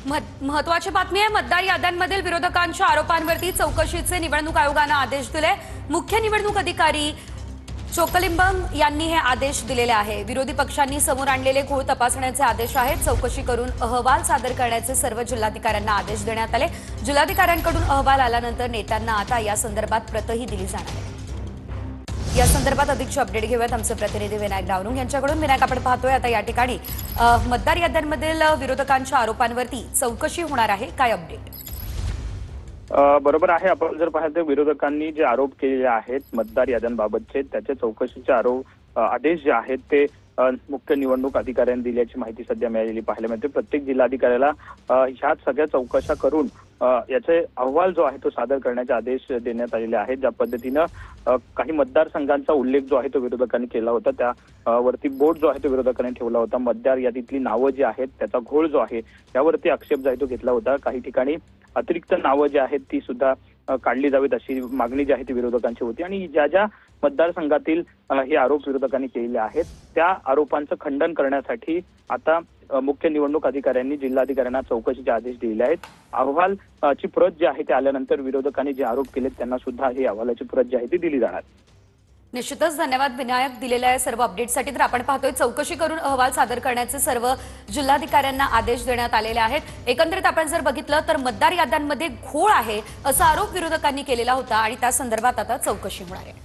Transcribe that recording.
महत्वाची बातमी आहे। मतदार याद्यांमधील विरोधकांच्या आरोपांवरती चौकशीचे निवडणूक आयोगाने आदेश दिले। मुख्य निवडणूक अधिकारी चोक्कलिंगम यांनी हे आदेश दिलेले आहे। विरोधी पक्षांनी समोर आणलेले घोळ तपासण्याचे आदेश आहेत। चौकशी करून अहवाल सादर करण्याचे सर्व जिल्हाधिकाऱ्यांना आदेश देण्यात आले। जिल्हाधिकाऱ्यांकडून अहवाल आल्यानंतर नेत्यांना आता या संदर्भात प्रतही दिली जाणार आहे। या संदर्भात अधिकची अपडेट घेऊयात आमचे प्रतिनिधी विनायक डावरुंग यांच्याकडून। विनायक, आपण पाहतोय आता या ठिकाणी मतदार याद्यांमधील विरोधकांच्या आरोपांवरती चौकशी होणार आहे, काय अपडेट? बरोबर आहे। आपण जर पाहिलं विरोधकांनी जे आरोप केलेले आहेत मतदार याद्यांबाबतचे, त्याचे चौकशीचे आदेश जे आहेत ते मुख्य निवडणूक अधिकाऱ्यांनी दिल्याची माहिती सध्या मिळालेली पाहायला मिळते। प्रत्येक जिल्हाधिकाऱ्याला ह्या सगळ्या चौकशा करून याचे अहवाल जो आहे तो सादर करण्याचे आदेश देण्यात आलेले आहेत। ज्या पद्धतीनं काही मतदारसंघांचा उल्लेख जो आहे तो विरोधकांनी केला होता, त्यावरती बोर्ड जो आहे तो विरोधकांनी ठेवला होता। मतदार यादीतली नावं जी आहेत त्याचा घोळ जो आहे त्यावरती आक्षेप जो आहे तो घेतला होता। काही ठिकाणी अतिरिक्त नावं जी आहेत ती सुद्धा काढली जावीत अशी मागणी जी आहे ती विरोधकांची होती। आणि ज्या ज्या मतदारसंघातील हे आरोप विरोधकांनी केलेले आहेत त्या आरोपांचं खंडन करण्यासाठी आता मुख्य निवडणूक अधिकाऱ्यांनी जिल्हाधिकाऱ्यांना चौकशीचे आदेश दिलेले आहेत। अहवालची प्रत जी आहे ते आल्यानंतर विरोधकांनी जे आरोप केलेत त्यांना सुद्धा हे अहवालाची प्रत जी आहे ती दिली जाणार। निश्चितच धन्यवाद विनायक दिलेल्या सर्व अपडेटसाठी। तर आपण पाहतोय चौकशी करून अहवाल सादर करण्याचे सर्व जिल्हाधिकाऱ्यांना आदेश देण्यात आलेले आहेत। एकंदरीत आपण जर बघितलं तर मतदार याद्यांमध्ये घोळ आहे असा आरोप विरोधकांनी केलेला होता आणि त्या संदर्भात आता चौकशी होणार आहे।